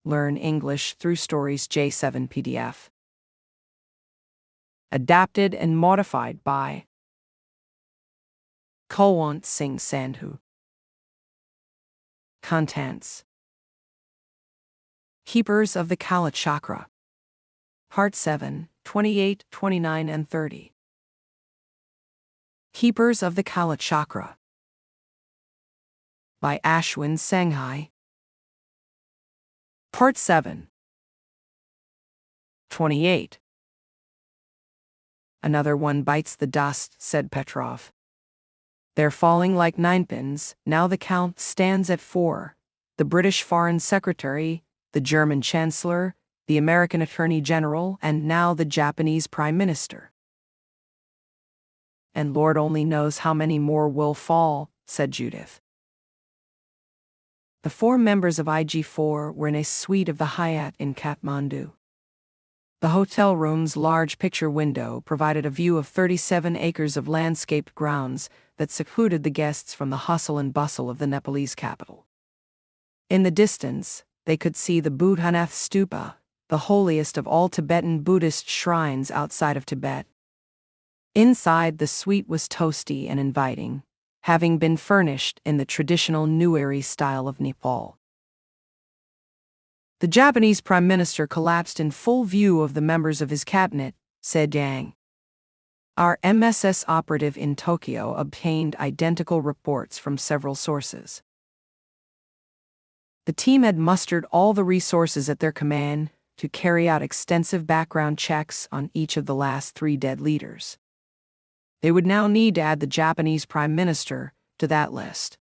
Learn English through Stories J7 PDF. Adapted and modified by Kulwant Singh Sandhu. Contents: Keepers of the Kala Chakra. Part 7, 28, 29, and 30. Keepers of the Kala Chakra by Ashwin Sanghai. Part 7, 28. Another one bites the dust, said Petrov. They're falling like ninepins. Now the count stands at 4. The British Foreign Secretary, the German Chancellor, the American Attorney General, and now the Japanese Prime Minister. And Lord only knows how many more will fall, said Judith. The 4 members of IG4 were in a suite of the Hyatt in Kathmandu. The hotel room's large picture window provided a view of 37 acres of landscaped grounds that secluded the guests from the hustle and bustle of the Nepalese capital. In the distance, they could see the Buddhanath Stupa, the holiest of all Tibetan Buddhist shrines outside of Tibet. Inside, the suite was toasty and inviting, having been furnished in the traditional Newari style of Nepal. The Japanese Prime Minister collapsed in full view of the members of his cabinet, said Yang. Our MSS operative in Tokyo obtained identical reports from several sources. The team had mustered all the resources at their command to carry out extensive background checks on each of the last 3 dead leaders. They would now need to add the Japanese Prime Minister to that list.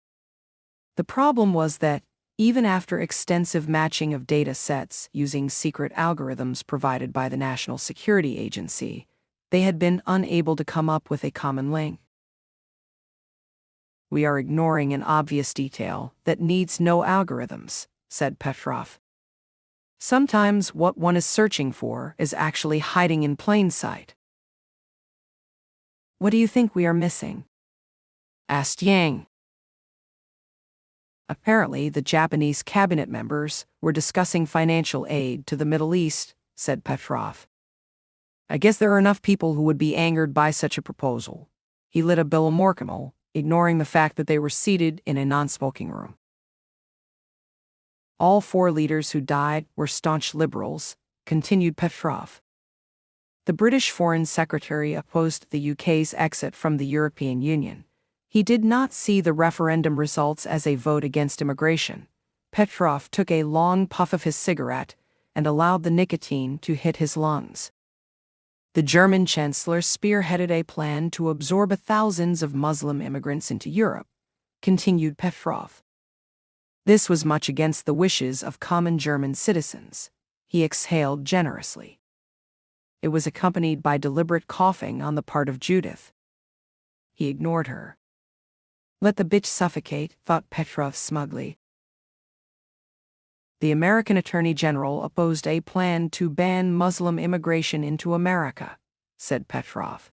The problem was that, even after extensive matching of data sets using secret algorithms provided by the National Security Agency, they had been unable to come up with a common link. We are ignoring an obvious detail that needs no algorithms, said Petrov. Sometimes what one is searching for is actually hiding in plain sight. What do you think we are missing? Asked Yang. Apparently, the Japanese cabinet members were discussing financial aid to the Middle East, said Petrov. I guess there are enough people who would be angered by such a proposal. He lit a Bill Morcamel, ignoring the fact that they were seated in a non-smoking room. All 4 leaders who died were staunch liberals, continued Petrov. The British Foreign Secretary opposed the UK's exit from the European Union. He did not see the referendum results as a vote against immigration. Petrov took a long puff of his cigarette and allowed the nicotine to hit his lungs. The German Chancellor spearheaded a plan to absorb thousands of Muslim immigrants into Europe, continued Petrov. This was much against the wishes of common German citizens. He exhaled generously. It was accompanied by deliberate coughing on the part of Judith. He ignored her. Let the bitch suffocate, thought Petrov smugly. The American Attorney General opposed a plan to ban Muslim immigration into America, said Petrov.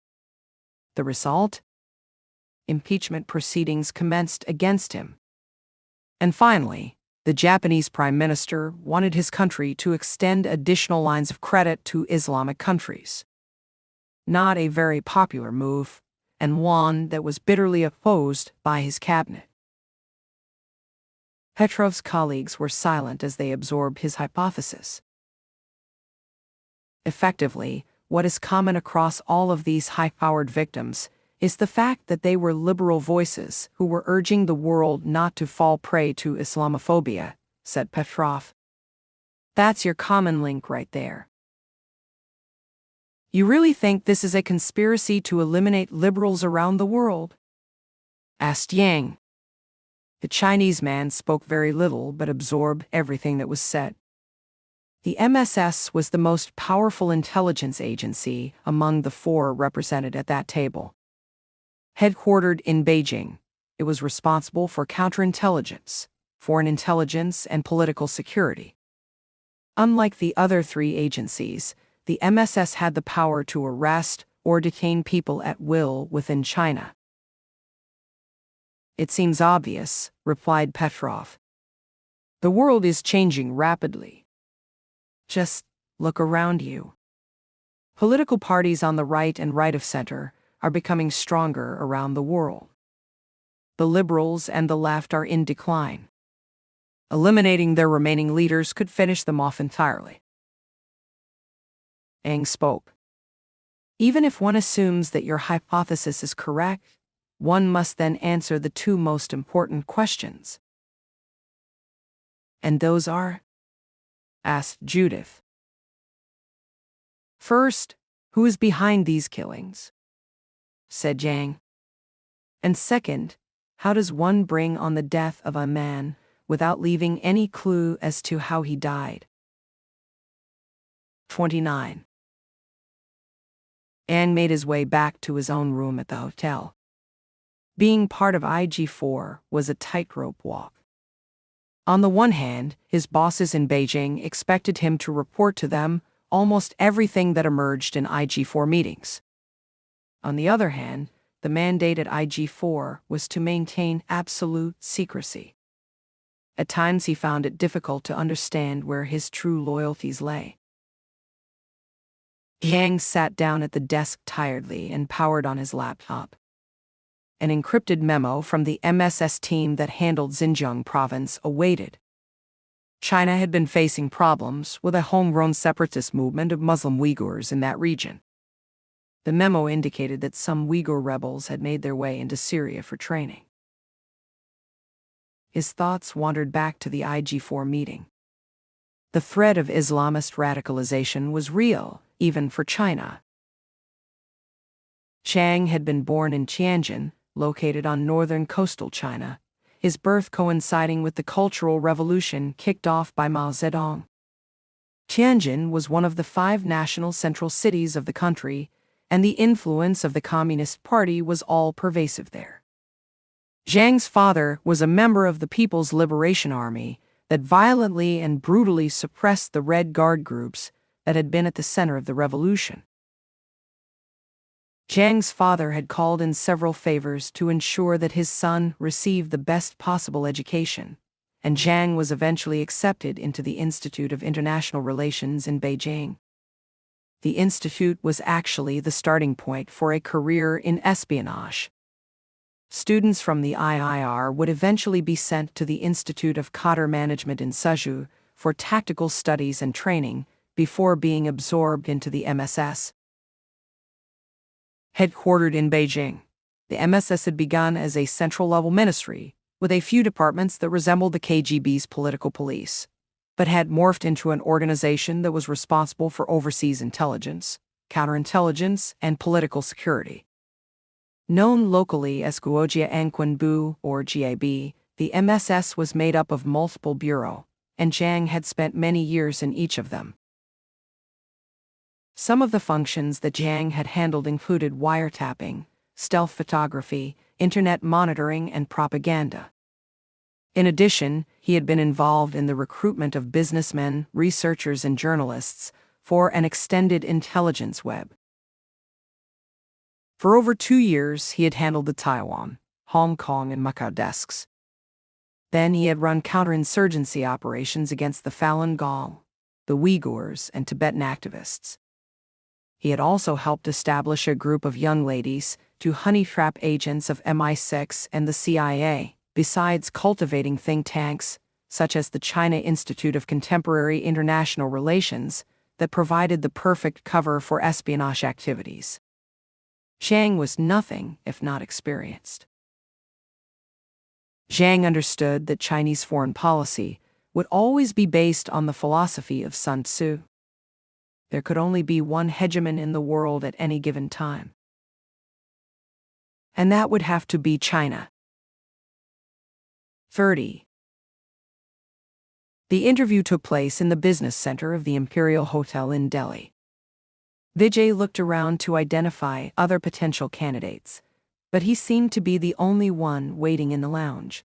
The result? Impeachment proceedings commenced against him. And finally, the Japanese Prime Minister wanted his country to extend additional lines of credit to Islamic countries. Not a very popular move, and one that was bitterly opposed by his cabinet. Petrov's colleagues were silent as they absorbed his hypothesis. Effectively, what is common across all of these high-powered victims is the fact that they were liberal voices who were urging the world not to fall prey to Islamophobia, said Petrov. That's your common link right there. You really think this is a conspiracy to eliminate liberals around the world? Asked Yang. The Chinese man spoke very little but absorbed everything that was said. The MSS was the most powerful intelligence agency among the 4 represented at that table. Headquartered in Beijing, it was responsible for counterintelligence, foreign intelligence, and political security. Unlike the other 3 agencies, the MSS had the power to arrest or detain people at will within China. It seems obvious, replied Petrov. The world is changing rapidly. Just look around you. Political parties on the right and right of center are becoming stronger around the world. The liberals and the left are in decline. Eliminating their remaining leaders could finish them off entirely. Yang spoke. Even if one assumes that your hypothesis is correct, one must then answer the two most important questions. And those are? Asked Judith. First, who is behind these killings? Said Yang. And second, how does one bring on the death of a man without leaving any clue as to how he died? 29. Yang made his way back to his own room at the hotel. Being part of IG4 was a tightrope walk. On the one hand, his bosses in Beijing expected him to report to them almost everything that emerged in IG4 meetings. On the other hand, the mandate at IG4 was to maintain absolute secrecy. At times he found it difficult to understand where his true loyalties lay. Yang sat down at the desk tiredly and powered on his laptop. An encrypted memo from the MSS team that handled Xinjiang province awaited. China had been facing problems with a homegrown separatist movement of Muslim Uyghurs in that region. The memo indicated that some Uyghur rebels had made their way into Syria for training. His thoughts wandered back to the IG4 meeting. The threat of Islamist radicalization was real, even for China. Chiang had been born in Tianjin, located on northern coastal China, his birth coinciding with the Cultural Revolution kicked off by Mao Zedong. Tianjin was one of the 5 national central cities of the country, and the influence of the Communist Party was all-pervasive there. Zhang's father was a member of the People's Liberation Army that violently and brutally suppressed the Red Guard groups that had been at the center of the revolution. Zhang's father had called in several favors to ensure that his son received the best possible education, and Zhang was eventually accepted into the Institute of International Relations in Beijing. The institute was actually the starting point for a career in espionage. Students from the IIR would eventually be sent to the Institute of Cadre Management in Suzhou for tactical studies and training before being absorbed into the MSS. Headquartered in Beijing, the MSS had begun as a central-level ministry with a few departments that resembled the KGB's political police, but had morphed into an organization that was responsible for overseas intelligence, counterintelligence, and political security. Known locally as Guojia Anquan-bu or GAB, the MSS was made up of multiple bureaux, and Zhang had spent many years in each of them. Some of the functions that Zhang had handled included wiretapping, stealth photography, internet monitoring, and propaganda. In addition, he had been involved in the recruitment of businessmen, researchers, and journalists for an extended intelligence web. For over 2 years, he had handled the Taiwan, Hong Kong, and Macau desks. Then he had run counterinsurgency operations against the Falun Gong, the Uyghurs, and Tibetan activists. He had also helped establish a group of young ladies to honey trap agents of MI6 and the CIA, besides cultivating think tanks, such as the China Institute of Contemporary International Relations, that provided the perfect cover for espionage activities. Zhang was nothing if not experienced. Zhang understood that Chinese foreign policy would always be based on the philosophy of Sun Tzu. There could only be one hegemon in the world at any given time. And that would have to be China. 30. The interview took place in the business center of the Imperial Hotel in Delhi. Vijay looked around to identify other potential candidates, but he seemed to be the only one waiting in the lounge.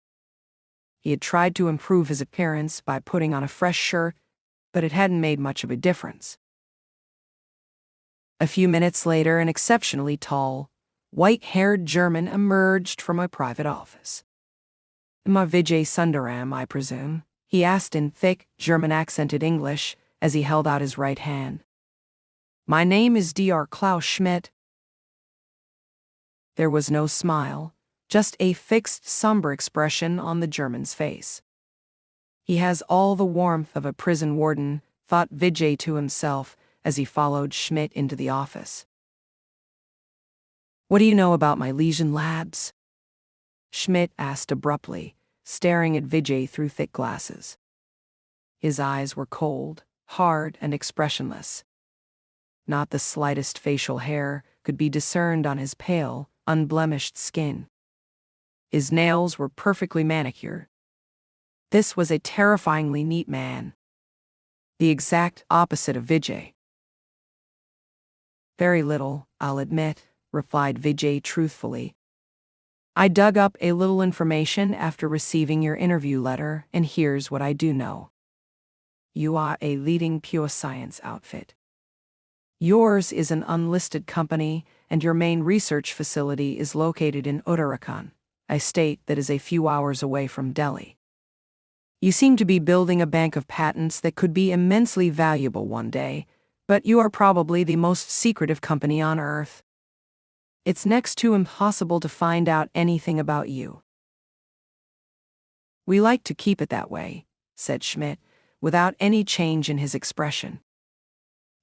He had tried to improve his appearance by putting on a fresh shirt, but it hadn't made much of a difference. A few minutes later, an exceptionally tall, white-haired German emerged from a private office. "Ma Vijay Sundaram, I presume?" he asked in thick, German-accented English, as he held out his right hand. My name is Dr. Klaus Schmidt. There was no smile, just a fixed, somber expression on the German's face. He has all the warmth of a prison warden, thought Vijay to himself as he followed Schmidt into the office. What do you know about my Legion labs? Schmidt asked abruptly, staring at Vijay through thick glasses. His eyes were cold, hard, and expressionless. Not the slightest facial hair could be discerned on his pale, unblemished skin. His nails were perfectly manicured. This was a terrifyingly neat man. The exact opposite of Vijay. Very little, I'll admit, replied Vijay truthfully. I dug up a little information after receiving your interview letter, and here's what I do know. You are a leading pure science outfit. Yours is an unlisted company, and your main research facility is located in Uttarakhand, a state that is a few hours away from Delhi. You seem to be building a bank of patents that could be immensely valuable one day, but you are probably the most secretive company on Earth. It's next to impossible to find out anything about you. We like to keep it that way, said Schmidt, without any change in his expression.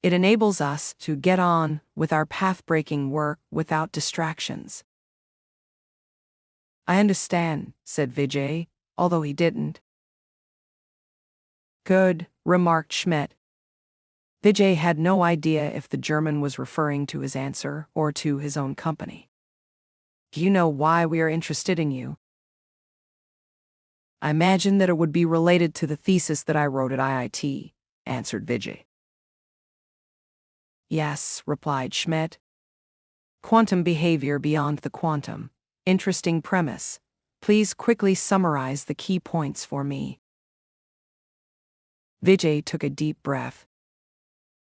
It enables us to get on with our path-breaking work without distractions. I understand, said Vijay, although he didn't. Good, remarked Schmidt. Vijay had no idea if the German was referring to his answer or to his own company. Do you know why we are interested in you? I imagine that it would be related to the thesis that I wrote at IIT, answered Vijay. Yes, replied Schmidt. Quantum behavior beyond the quantum. Interesting premise. Please quickly summarize the key points for me. Vijay took a deep breath.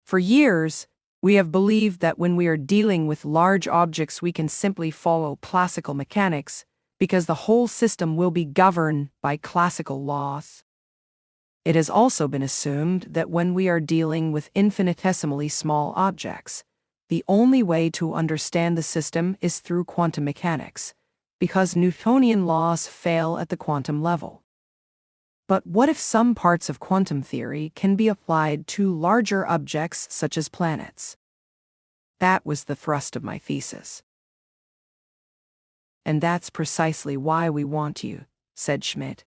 For years, we have believed that when we are dealing with large objects we can simply follow classical mechanics because the whole system will be governed by classical laws. It has also been assumed that when we are dealing with infinitesimally small objects, the only way to understand the system is through quantum mechanics, because Newtonian laws fail at the quantum level. But what if some parts of quantum theory can be applied to larger objects such as planets? That was the thrust of my thesis. And that's precisely why we want you, said Schmidt.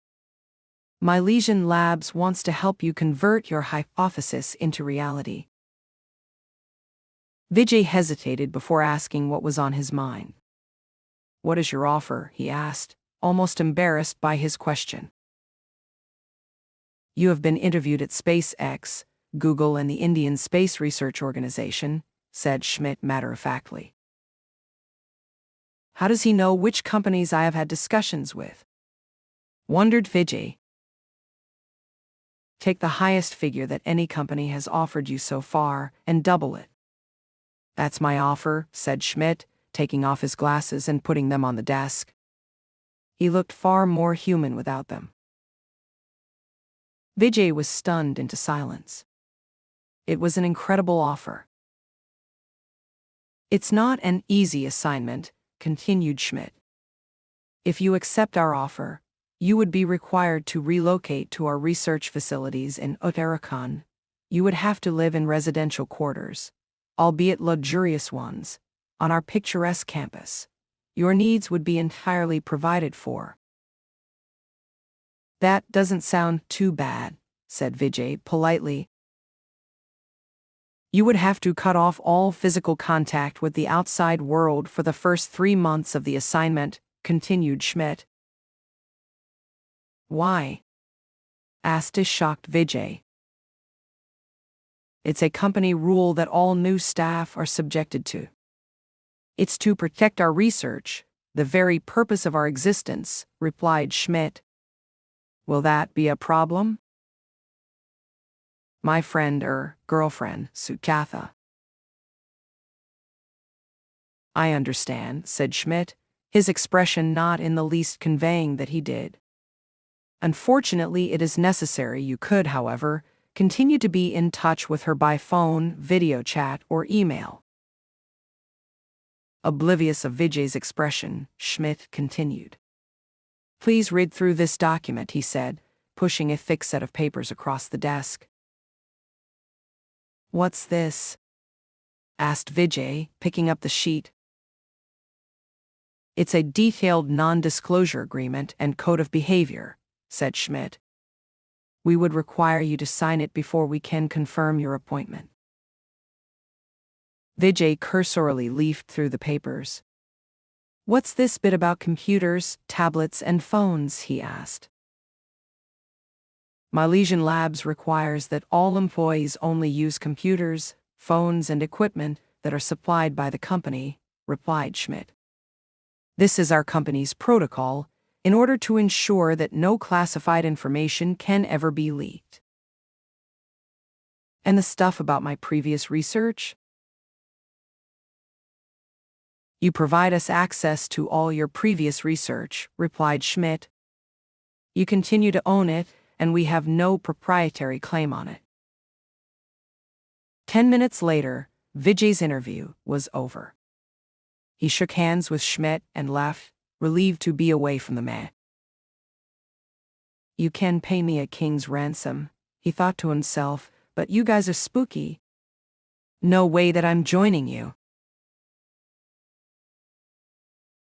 Milesian Labs wants to help you convert your hypothesis into reality. Vijay hesitated before asking what was on his mind. What is your offer? He asked, almost embarrassed by his question. You have been interviewed at SpaceX, Google, and the Indian Space Research Organization, said Schmidt matter-of-factly. How does he know which companies I have had discussions with? Wondered Vijay. Take the highest figure that any company has offered you so far and double it. That's my offer, said Schmidt, taking off his glasses and putting them on the desk. He looked far more human without them. Vijay was stunned into silence. It was an incredible offer. It's not an easy assignment, continued Schmidt. If you accept our offer, you would be required to relocate to our research facilities in Uttarakhand. You would have to live in residential quarters, albeit luxurious ones, on our picturesque campus. Your needs would be entirely provided for. That doesn't sound too bad, said Vijay politely. You would have to cut off all physical contact with the outside world for the first 3 months of the assignment, continued Schmidt. Why? Asked a shocked Vijay. It's a company rule that all new staff are subjected to. It's to protect our research, the very purpose of our existence, replied Schmidt. Will that be a problem? My girlfriend, Sukatha. I understand, said Schmidt, his expression not in the least conveying that he did. Unfortunately, it is necessary. You could, however, continue to be in touch with her by phone, video chat, or email. Oblivious of Vijay's expression, Schmidt continued. Please read through this document, he said, pushing a thick set of papers across the desk. What's this? Asked Vijay, picking up the sheet. It's a detailed non-disclosure agreement and code of behavior, said Schmidt. We would require you to sign it before we can confirm your appointment. Vijay cursorily leafed through the papers. What's this bit about computers, tablets, and phones? He asked. Milesian Labs requires that all employees only use computers, phones, and equipment that are supplied by the company, replied Schmidt. This is our company's protocol in order to ensure that no classified information can ever be leaked. And the stuff about my previous research? You provide us access to all your previous research, replied Schmidt. You continue to own it, and we have no proprietary claim on it. 10 minutes later, Vijay's interview was over. He shook hands with Schmidt and left, relieved to be away from the man. You can pay me a king's ransom, he thought to himself, but you guys are spooky. No way that I'm joining you.